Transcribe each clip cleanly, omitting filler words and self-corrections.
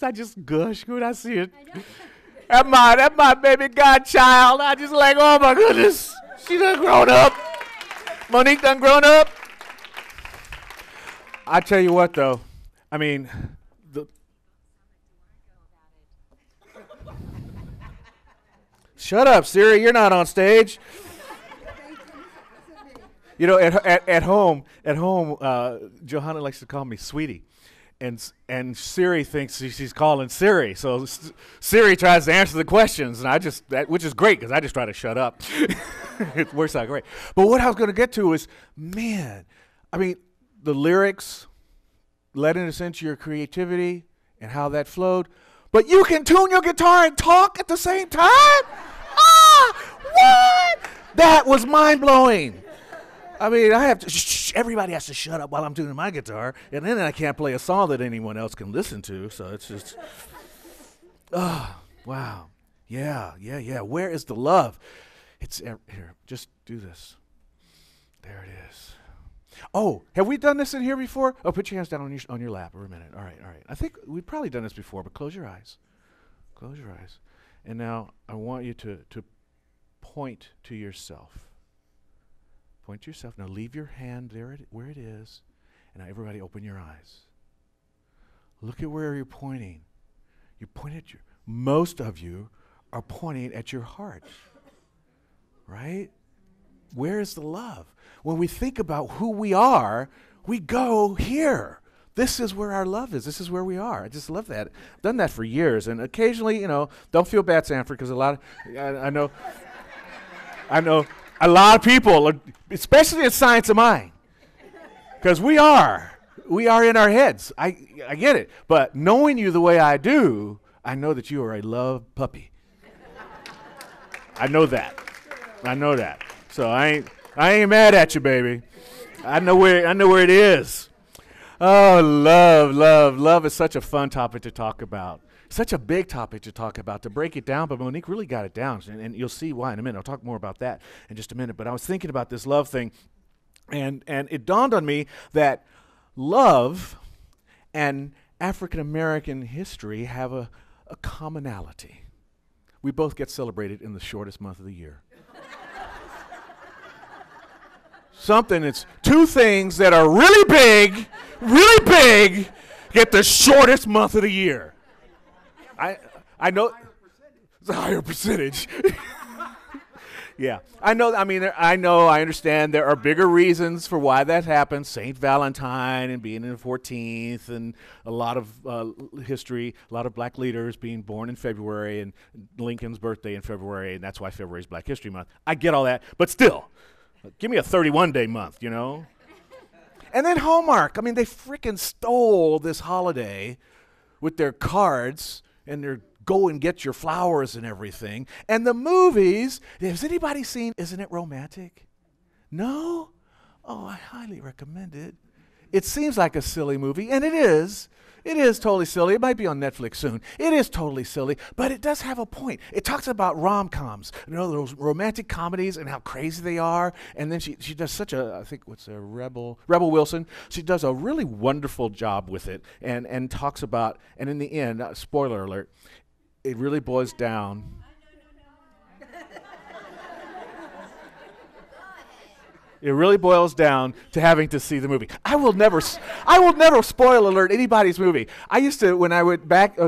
I just gush when I see it. That my baby godchild. I just like, oh my goodness, she done grown up. Monique done grown up. I tell you what, though, I mean, shut up, Siri. You're not on stage. You know, at home, Johanna likes to call me sweetie. And Siri thinks she's calling Siri, so Siri tries to answer the questions, and which is great because I just try to shut up. It works out great. But what I was going to get to is, man, I mean, the lyrics, letting us into your creativity and how that flowed. But you can tune your guitar and talk at the same time? What? That was mind blowing. I mean, I have to, everybody has to shut up while I'm tuning my guitar, and then I can't play a song that anyone else can listen to, so it's just, wow. Yeah. Where is the love? It's here, just do this. There it is. Oh, have we done this in here before? Oh, put your hands down on your lap for a minute. All right. I think we've probably done this before, but close your eyes. Close your eyes. And now I want you to point to yourself. Point to yourself. Now leave your hand there where it is. And now everybody open your eyes. Look at where you're pointing. You point at most of you are pointing at your heart. Right? Where is the love? When we think about who we are, we go here. This is where our love is. This is where we are. I just love that. I've done that for years. And occasionally, don't feel bad, Sanford, because I know a lot of people, especially in Science of Mind, because we are in our heads. I get it. But knowing you the way I do, I know that you are a love puppy. I know that. So I ain't mad at you, baby. I know where it is. Oh, love is such a fun topic to talk about. Such a big topic to talk about, to break it down, but Monique really got it down, and you'll see why in a minute. I'll talk more about that in just a minute, but I was thinking about this love thing, and it dawned on me that love and African American history have a commonality. We both get celebrated in the shortest month of the year. It's two things that are really big, get the shortest month of the year. I know it's a higher percentage. Yeah, I know. I mean, I understand there are bigger reasons for why that happens. Saint Valentine and being in the 14th, and a lot of history, a lot of black leaders being born in February, and Lincoln's birthday in February, and that's why February is Black History Month. I get all that, but still, give me a 31-day month, And then Hallmark. I mean, they freaking stole this holiday with their cards and their go and get your flowers and everything. And the movies, has anybody seen Isn't It Romantic? No? Oh, I highly recommend it. It seems like a silly movie, and it is. It is totally silly. It might be on Netflix soon. It is totally silly, but it does have a point. It talks about rom-coms, those romantic comedies and how crazy they are. And then she does such a, I think, Rebel Wilson. She does a really wonderful job with it and talks about, and in the end, spoiler alert, it really boils down. It really boils down to having to see the movie. I will never spoil alert anybody's movie. I used to, when I would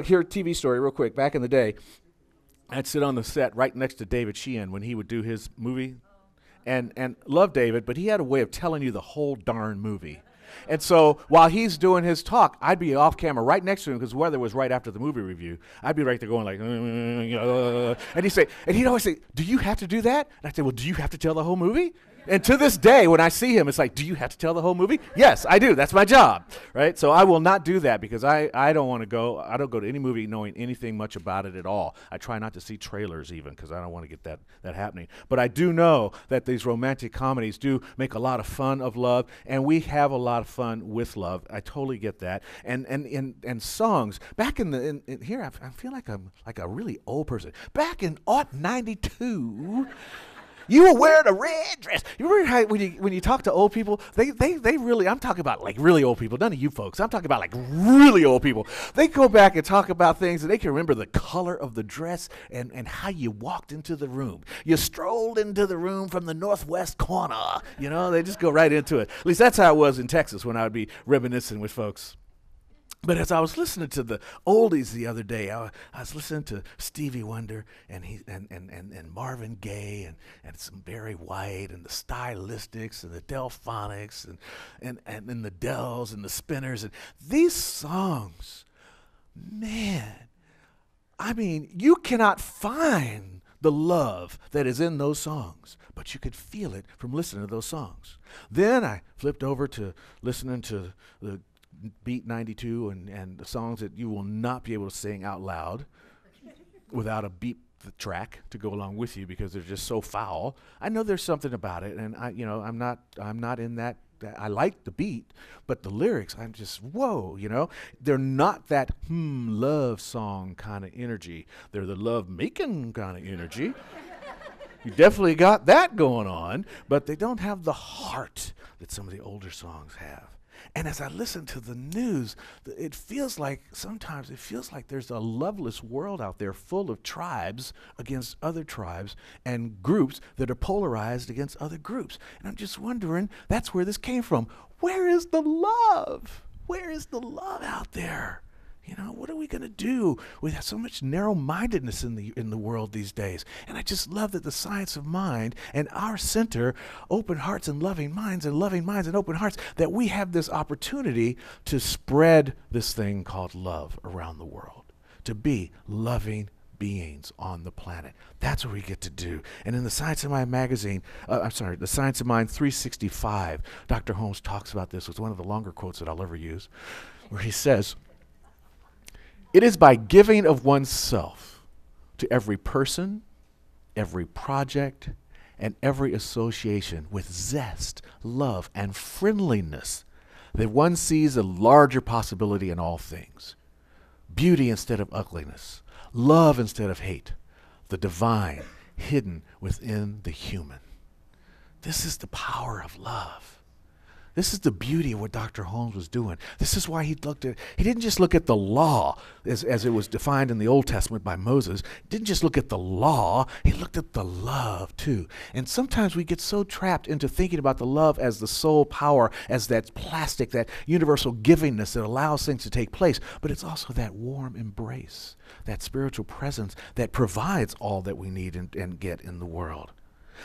here, TV story real quick, back in the day, I'd sit on the set right next to David Sheehan when he would do his movie, and love David, but he had a way of telling you the whole darn movie. And so while he's doing his talk, I'd be off camera right next to him because weather was right after the movie review. I'd be right there going like, and he'd always say, "Do you have to do that?" And I'd say, "Well, do you have to tell the whole movie?" And to this day, when I see him, it's like, do you have to tell the whole movie? Yes, I do. That's my job, right? So I will not do that because I don't want to go. I don't go to any movie knowing anything much about it at all. I try not to see trailers even because I don't want to get that happening. But I do know that these romantic comedies do make a lot of fun of love, and we have a lot of fun with love. I totally get that. And songs back in here, I feel like I'm like a really old person. Back in '92. You were wearing a red dress. You remember how when you talk to old people, they really, I'm talking about like really old people, none of you folks. I'm talking about like really old people. They go back and talk about things and they can remember the color of the dress and how you walked into the room. You strolled into the room from the northwest corner. You know, they just go right into it. At least that's how it was in Texas when I would be reminiscing with folks. But as I was listening to the oldies the other day, I was listening to Stevie Wonder and Marvin Gaye and some Barry White and the Stylistics and the Delphonics and the Dells and the Spinners. And these songs, man, I mean, you cannot find the love that is in those songs, but you could feel it from listening to those songs. Then I flipped over to listening to the Beat 92 and the songs that you will not be able to sing out loud without a beat track to go along with you because they're just so foul. I know there's something about it, and I'm not in that. I like the beat, but the lyrics, I'm just whoa. They're not that love song kind of energy. They're the love making kind of energy. You definitely got that going on, but they don't have the heart that some of the older songs have. And as I listen to the news, sometimes it feels like there's a loveless world out there full of tribes against other tribes and groups that are polarized against other groups. And I'm just wondering, that's where this came from. Where is the love? Where is the love out there? What are we going to do? We have so much narrow-mindedness in the world these days. And I just love that the science of mind and our center, open hearts and loving minds and open hearts, that we have this opportunity to spread this thing called love around the world, to be loving beings on the planet. That's what we get to do. And in the Science of Mind magazine, the Science of Mind 365, Dr. Holmes talks about this. It's one of the longer quotes that I'll ever use, where he says, "It is by giving of oneself to every person, every project, and every association with zest, love, and friendliness that one sees a larger possibility in all things. Beauty instead of ugliness, love instead of hate, the divine hidden within the human." This is the power of love. This is the beauty of what Dr. Holmes was doing. This is why he didn't just look at the law as it was defined in the Old Testament by Moses. He didn't just look at the law, he looked at the love too. And sometimes we get so trapped into thinking about the love as the sole power, as that plastic, that universal givingness that allows things to take place. But it's also that warm embrace, that spiritual presence that provides all that we need and get in the world.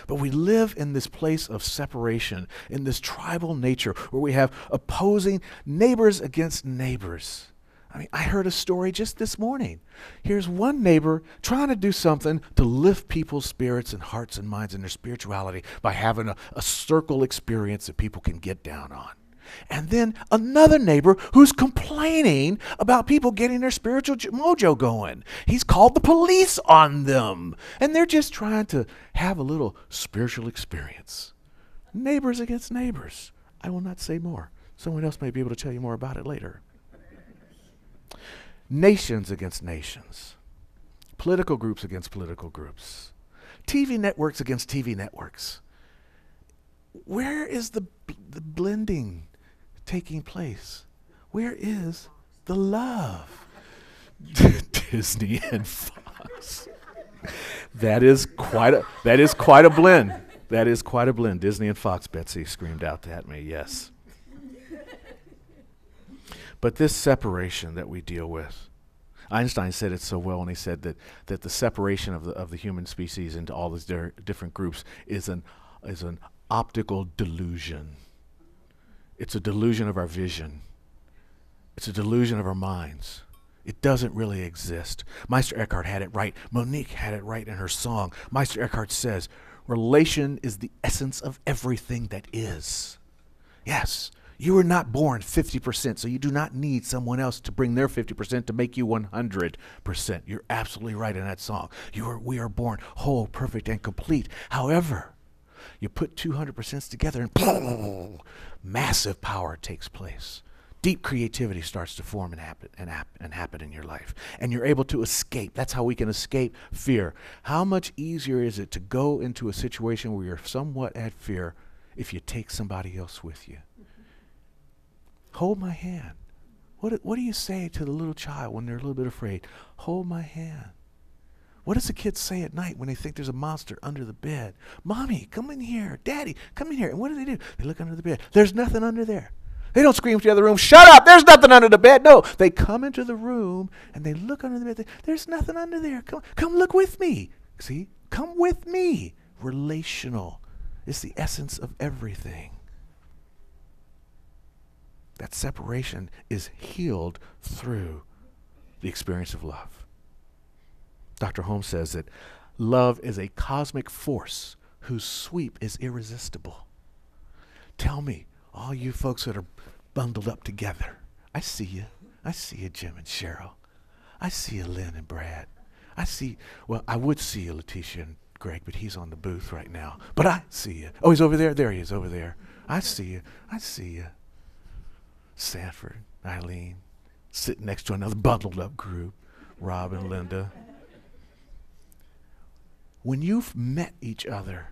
But we live in this place of separation, in this tribal nature where we have opposing neighbors against neighbors. I mean, I heard a story just this morning. Here's one neighbor trying to do something to lift people's spirits and hearts and minds and their spirituality by having a circle experience that people can get down on. And then another neighbor who's complaining about people getting their spiritual mojo going. He's called the police on them. And they're just trying to have a little spiritual experience. Neighbors against neighbors. I will not say more. Someone else may be able to tell you more about it later. Nations against nations. Political groups against political groups. TV networks against TV networks. Where is the blending taking place? Where is the love? Disney and Fox. That is quite a blend. That is quite a blend. Disney and Fox, Betsy screamed out at me, yes. But this separation that we deal with, Einstein said it so well when he said that the separation of the human species into all these different groups is an optical delusion. It's a delusion of our vision. It's a delusion of our minds. It doesn't really exist. Meister Eckhart had it right. Monique had it right in her song. Meister Eckhart says, relation is the essence of everything that is. Yes, you were not born 50%, so you do not need someone else to bring their 50% to make you 100%. You're absolutely right in that song. We are born whole, perfect, and complete. However, you put 200% together and massive power takes place. deep creativity starts to form and happen in your life. And you're able to escape. That's how we can escape fear. How much easier is it to go into a situation where you're somewhat at fear if you take somebody else with you? Hold my hand. What do you say to the little child when they're a little bit afraid? Hold my hand. What does the kids say at night when they think there's a monster under the bed? Mommy, come in here. Daddy, come in here. And what do? They look under the bed. There's nothing under there. They don't scream to the other room, shut up, there's nothing under the bed. No, they come into the room and they look under the bed. There's nothing under there. Come look with me. See? Come with me. Relational is the essence of everything. That separation is healed through the experience of love. Dr. Holmes says that love is a cosmic force whose sweep is irresistible. Tell me, all you folks that are bundled up together, I see you. I see you, Jim and Cheryl. I see you, Lynn and Brad. I would see you, Letitia and Greg, but he's on the booth right now. But I see you. Oh, he's over there? There he is, over there. I see you. I see you. Sanford, Eileen, sitting next to another bundled up group, Rob and Linda. When you've met each other,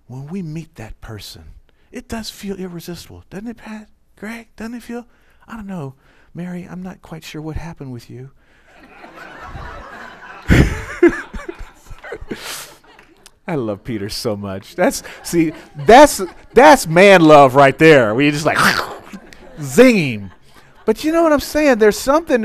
when we meet that person, it does feel irresistible, doesn't it, Pat? Greg, doesn't it feel? I don't know. Mary, I'm not quite sure what happened with you. I love Peter so much. That's man love right there. Where you just like zing him. But you know what I'm saying? There's something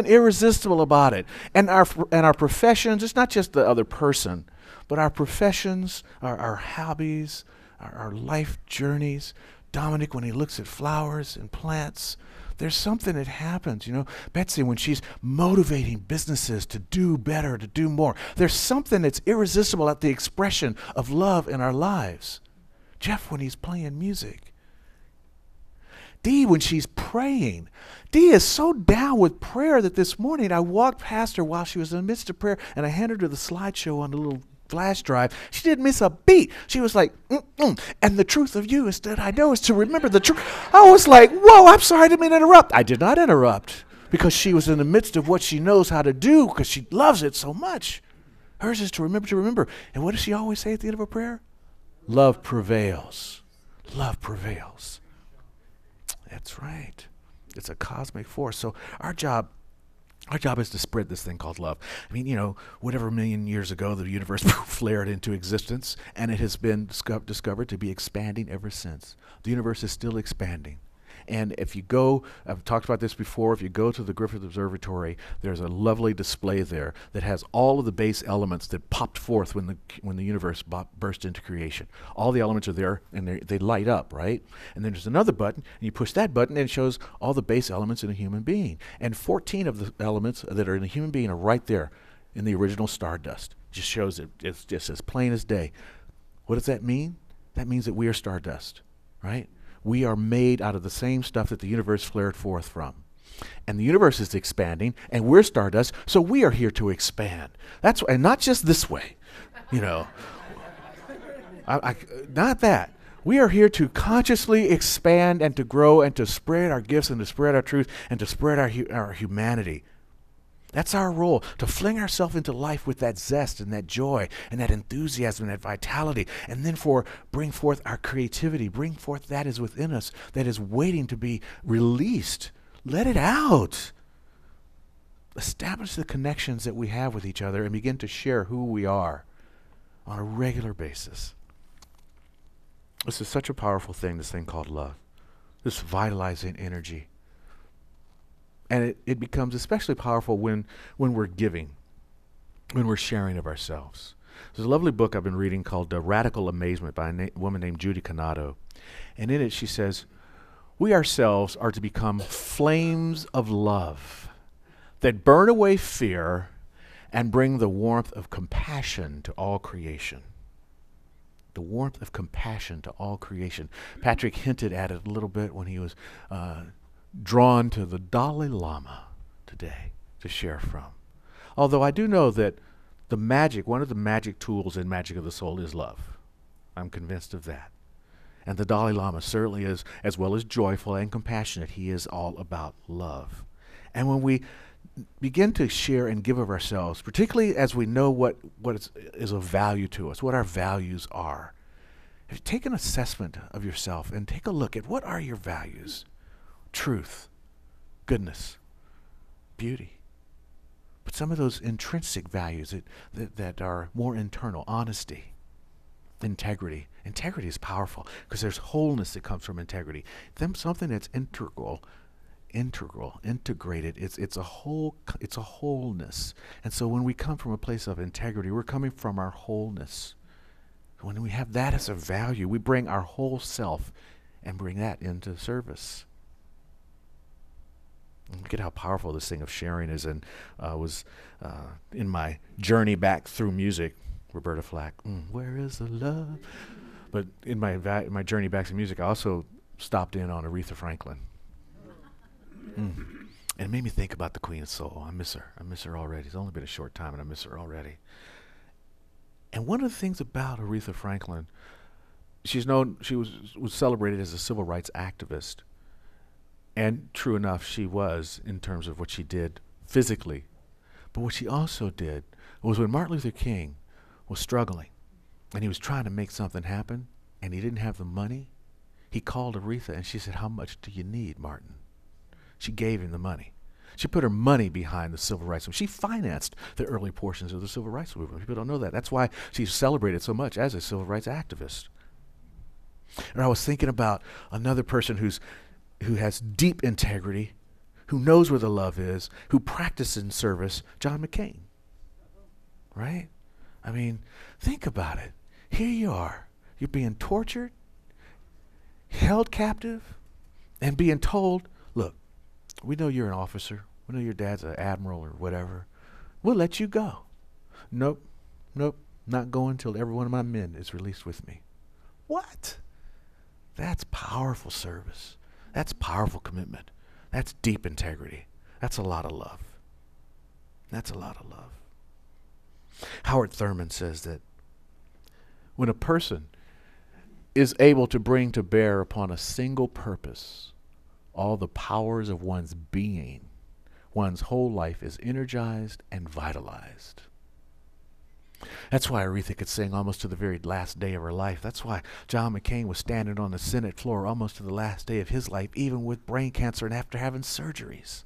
irresistible about it. And our professions, it's not just the other person, but our professions, our hobbies, our life journeys. Dominic, when he looks at flowers and plants, there's something that happens. You know, Betsy, when she's motivating businesses to do better, to do more, there's something that's irresistible at the expression of love in our lives. Jeff, when he's playing music. Dee, when she's praying. Dee is so down with prayer that this morning I walked past her while she was in the midst of prayer and I handed her the slideshow on the little flash drive. She didn't miss a beat. She was like, and the truth of you is that I know is to remember the truth. I was like, whoa, I'm sorry, I didn't mean to interrupt. I did not interrupt because she was in the midst of what she knows how to do because she loves it so much. Hers is to remember. And what does she always say at the end of her prayer? Love prevails. Love prevails. That's right. It's a cosmic force. So our job is to spread this thing called love. I mean, you know, whatever million years ago the universe flared into existence, and it has been discovered to be expanding ever since. The universe is still expanding. And if you go, I've talked about this before, if you go to the Griffith Observatory, there's a lovely display there that has all of the base elements that popped forth when the universe burst into creation. All the elements are there, and they light up, right? And then there's another button, and you push that button, and it shows all the base elements in a human being. And 14 of the elements that are in a human being are right there in the original stardust. Just shows it. It's just as plain as day. What does that mean? That means that we are stardust, right? We are made out of the same stuff that the universe flared forth from. And the universe is expanding, and we're stardust, so we are here to expand. And not just this way, you know. Not that. We are here to consciously expand and to grow and to spread our gifts and to spread our truth and to spread our humanity. That's our role, to fling ourselves into life with that zest and that joy and that enthusiasm and that vitality, and then bring forth our creativity, bring forth that is within us, that is waiting to be released. Let it out. Establish the connections that we have with each other and begin to share who we are on a regular basis. This is such a powerful thing, this thing called love, this vitalizing energy. And it becomes especially powerful when we're giving, when we're sharing of ourselves. There's a lovely book I've been reading called Radical Amazement by a woman named Judy Canado. And in it she says, we ourselves are to become flames of love that burn away fear and bring the warmth of compassion to all creation. The warmth of compassion to all creation. Patrick hinted at it a little bit when he was drawn to the Dalai Lama today to share from. Although I do know that one of the magic tools in Magic of the Soul is love. I'm convinced of that. And the Dalai Lama certainly is, as well as joyful and compassionate, he is all about love. And when we begin to share and give of ourselves, particularly as we know what is of value to us, what our values are, if you take an assessment of yourself and take a look at what are your values: truth, goodness, beauty. But some of those intrinsic values that are more internal: honesty, integrity. Integrity is powerful because there's wholeness that comes from integrity. Something that's integrated. It's a wholeness. And so when we come from a place of integrity, we're coming from our wholeness. When we have that as a value, we bring our whole self and bring that into service. Look at how powerful this thing of sharing is, and was in my journey back through music. Roberta Flack, where is the love? But in my journey back to music, I also stopped in on Aretha Franklin. And it made me think about the Queen of Soul. I miss her. I miss her already. It's only been a short time, and I miss her already. And one of the things about Aretha Franklin, she was celebrated as a civil rights activist. And true enough, she was, in terms of what she did physically. But what she also did was, when Martin Luther King was struggling and he was trying to make something happen and he didn't have the money, he called Aretha and she said, "How much do you need, Martin?" She gave him the money. She put her money behind the civil rights movement. She financed the early portions of the civil rights movement. People don't know that. That's why she's celebrated so much as a civil rights activist. And I was thinking about another person who has deep integrity, who knows where the love is, who practices in service: John McCain. Right? I mean, think about it. Here you are. You're being tortured, held captive, and being told, "Look, we know you're an officer. We know your dad's an admiral or whatever. We'll let you go." Nope, not going till every one of my men is released with me. What? That's powerful service. That's powerful commitment. That's deep integrity. That's a lot of love. That's a lot of love. Howard Thurman says that when a person is able to bring to bear upon a single purpose all the powers of one's being, one's whole life is energized and vitalized. That's why Aretha could sing almost to the very last day of her life. That's why John McCain was standing on the Senate floor almost to the last day of his life, even with brain cancer and after having surgeries.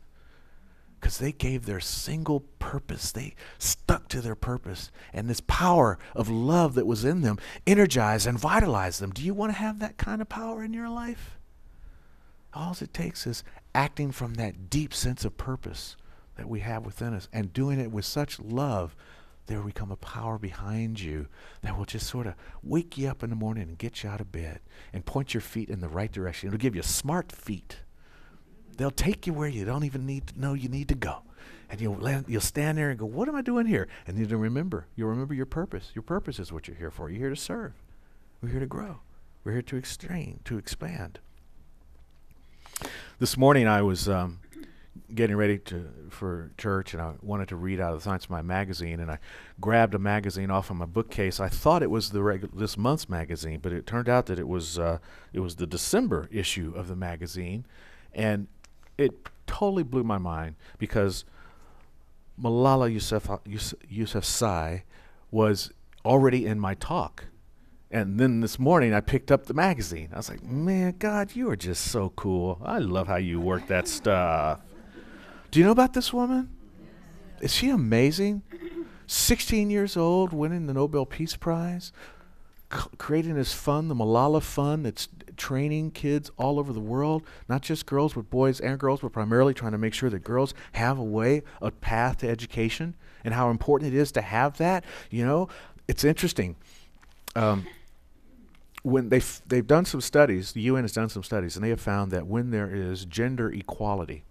Because they gave their single purpose. They stuck to their purpose. And this power of love that was in them energized and vitalized them. Do you want to have that kind of power in your life? All it takes is acting from that deep sense of purpose that we have within us and doing it with such love. There will become a power behind you that will just sort of wake you up in the morning and get you out of bed and point your feet in the right direction. It'll give you smart feet. They'll take you where you don't even need to know you need to go. And you'll stand there and go, "What am I doing here?" And you'll remember your purpose. Your purpose is what you're here for. You're here to serve. We're here to grow. We're here to expand. This morning I was getting ready for church, and I wanted to read out of the Science of My magazine, and I grabbed a magazine off of my bookcase. I thought it was this month's magazine, but it turned out that it was the December issue of the magazine, and it totally blew my mind because Malala Yousafzai was already in my talk. And then this morning I picked up the magazine. I was like, "Man, God, you are just so cool. I love how you work that stuff." Do you know about this woman? Is she amazing? 16 years old, winning the Nobel Peace Prize, creating this fund, the Malala Fund, that's training kids all over the world, not just girls, but boys and girls, but primarily trying to make sure that girls have a path to education, and how important it is to have that. You know, it's interesting. When they've done some studies, the UN has done some studies, and they have found that when there is gender equality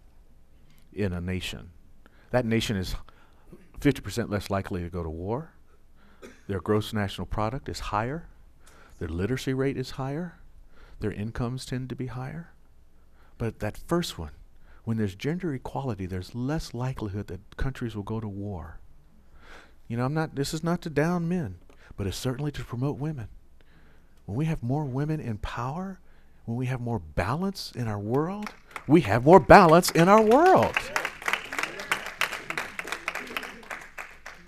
in a nation, that nation is 50% less likely to go to war. Their gross national product is higher. Their literacy rate is higher. Their incomes tend to be higher. But that first one, when there's gender equality, there's less likelihood that countries will go to war. You know, this is not to down men, but it's certainly to promote women. when we have more women in power, when we have more balance in our world, we have more balance in our world.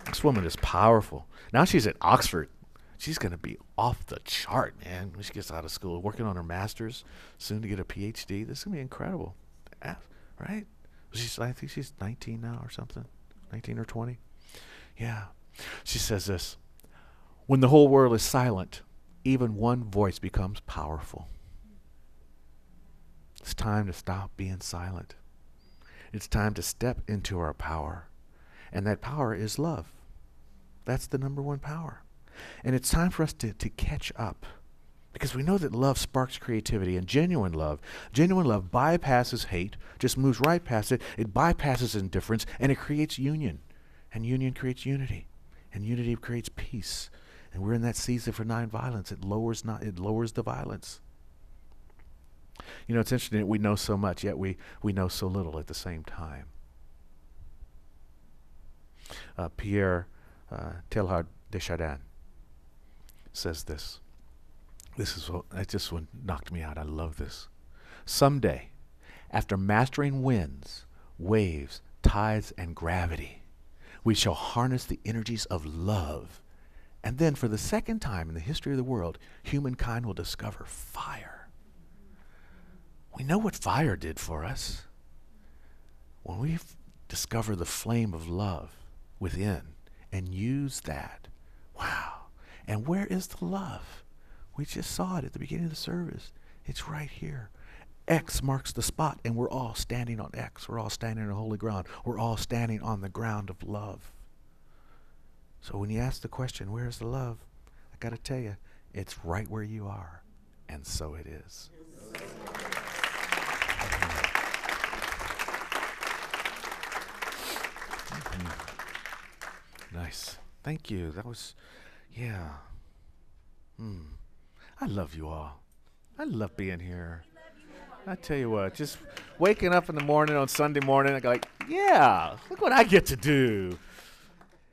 This woman is powerful. Now she's at Oxford. She's going to be off the chart, man, when she gets out of school, working on her master's, soon to get a PhD. This is going to be incredible, right? I think she's 19 now or something, 19 or 20. Yeah. She says this, when the whole world is silent, even one voice becomes powerful. It's time to stop being silent. It's time to step into our power. And that power is love. That's the number one power. And it's time for us to catch up. Because we know that love sparks creativity, and genuine love bypasses hate, just moves right past it. It bypasses indifference, and it creates union. And union creates unity. And unity creates peace. And we're in that season for nonviolence. It lowers the violence. You know, it's interesting that we know so much, yet we know so little at the same time. Pierre Teilhard de Chardin says this. This one knocked me out. I love this. Someday, after mastering winds, waves, tides, and gravity, we shall harness the energies of love. And then, for the second time in the history of the world, humankind will discover fire. We know what fire did for us. When we discover the flame of love within and use that, wow. And where is the love? We just saw it at the beginning of the service. It's right here. X marks the spot, and we're all standing on X. We're all standing on holy ground. We're all standing on the ground of love. So when you ask the question, where's the love? I got to tell you, it's right where you are. And so it is. Nice. Thank you. That was, yeah. I love you all. I love being here. I tell you what, just waking up in the morning on Sunday morning, I go like, yeah, look what I get to do.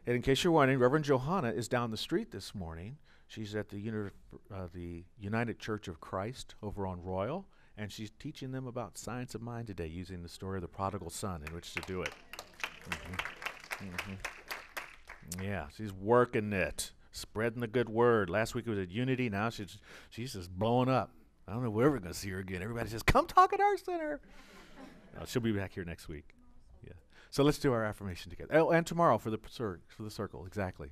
And in case you're wondering, Reverend Johanna is down the street this morning. She's at the United Church of Christ over on Royal, and she's teaching them about science of mind today, using the story of the prodigal son in which to do it. Yeah, she's working it, spreading the good word. Last week it was at Unity. Now she's just blowing up. I don't know where we're going to see her again. Everybody says, come talk at our center. No, she'll be back here next week. Yeah. So let's do our affirmation together. Oh, and tomorrow for the circle, exactly.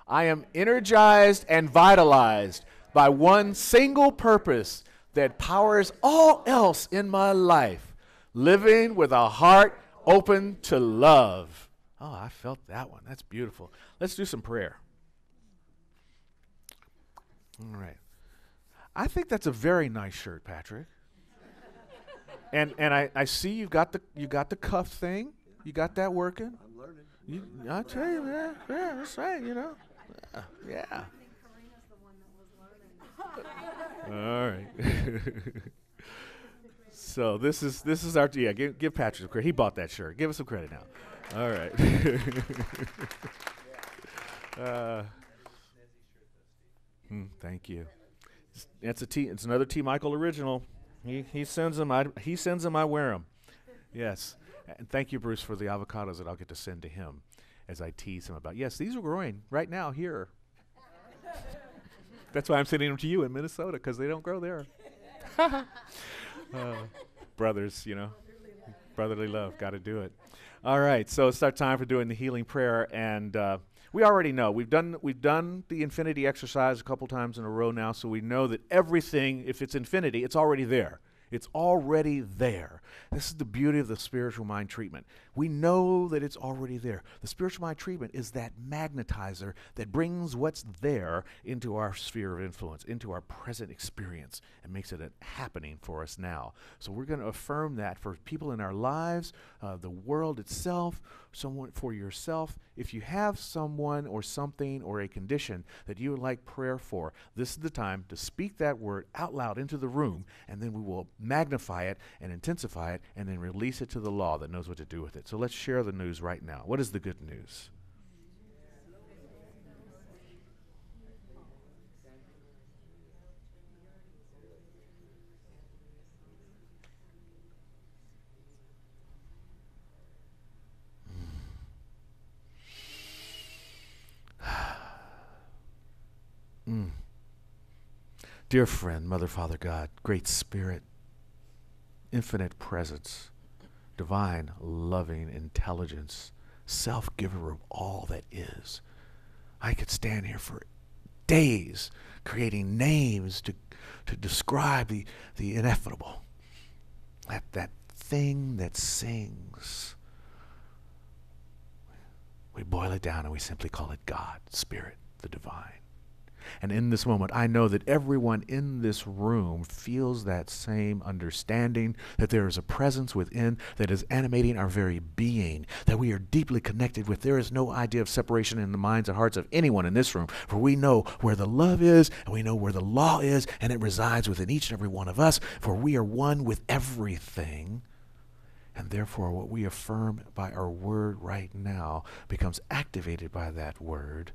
I am energized and vitalized by one single purpose that powers all else in my life, living with a heart open to love. Oh, I felt that one. That's beautiful. Let's do some prayer. All right. I think that's a very nice shirt, Patrick. and I see you got the cuff thing. You got that working. I'm learning. I tell you, man. Yeah, that's right. You know. Yeah. All right. So this is our give Patrick some credit. He bought that shirt. Give us some credit now. All right. Thank you. It's another T. Michael original. He sends them. I wear them. Yes. And thank you, Bruce, for the avocados that I'll get to send to him as I tease him about. Yes, these are growing right now here. That's why I'm sending them to you in Minnesota, because they don't grow there. Brothers, brotherly love. Got to do it. All right, so it's our time for doing the healing prayer, and we already know we've done the infinity exercise a couple times in a row now, so we know that everything, if it's infinity, it's already there. It's already there. This is the beauty of the spiritual mind treatment. We know that it's already there. The spiritual mind treatment is that magnetizer that brings what's there into our sphere of influence, into our present experience, and makes it happening for us now. So we're going to affirm that for people in our lives, the world itself, someone for yourself. If you have someone or something or a condition that you would like prayer for, this is the time to speak that word out loud into the room, and then we will magnify it and intensify it and then release it to the law that knows what to do with it. So let's share the news right now. What is the good news? Mm. Dear friend, Mother, Father, God, Great Spirit, infinite presence, divine, loving intelligence, self-giver of all that is. I could stand here for days creating names to describe the ineffable. That thing that sings. We boil it down and we simply call it God, Spirit, the divine. And in this moment, I know that everyone in this room feels that same understanding, that there is a presence within that is animating our very being, that we are deeply connected with. There is no idea of separation in the minds and hearts of anyone in this room, for we know where the love is, and we know where the law is, and it resides within each and every one of us, for we are one with everything. And therefore, what we affirm by our word right now becomes activated by that word,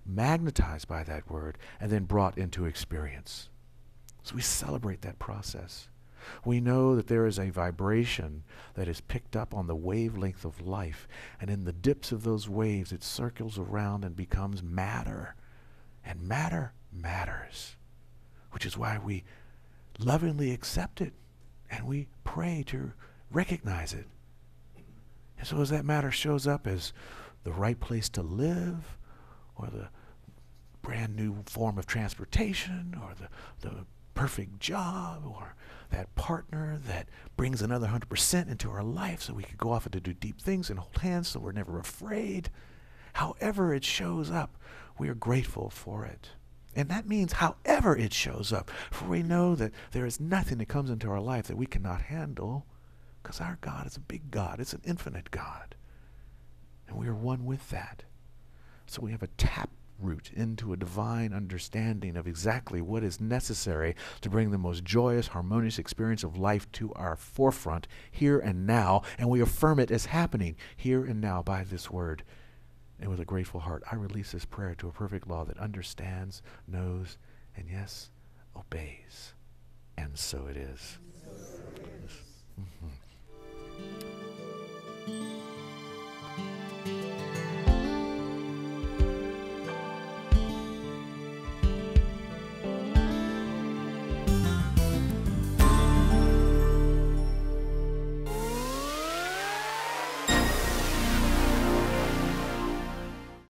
magnetized by that word, and then brought into experience. So we celebrate that process. We know that there is a vibration that is picked up on the wavelength of life, and in the dips of those waves it circles around and becomes matter. And matter matters, which is why we lovingly accept it and we pray to recognize it. And so as that matter shows up as the right place to live, or the brand new form of transportation, or the perfect job, or that partner that brings another 100% into our life so we can go off and do deep things and hold hands so we're never afraid. However it shows up, we are grateful for it. And that means however it shows up, for we know that there is nothing that comes into our life that we cannot handle, because our God is a big God. It's an infinite God. And we are one with that. So we have a tap root into a divine understanding of exactly what is necessary to bring the most joyous, harmonious experience of life to our forefront here and now, and we affirm it as happening here and now by this word. And with a grateful heart, I release this prayer to a perfect law that understands, knows, and yes, obeys. And so it is.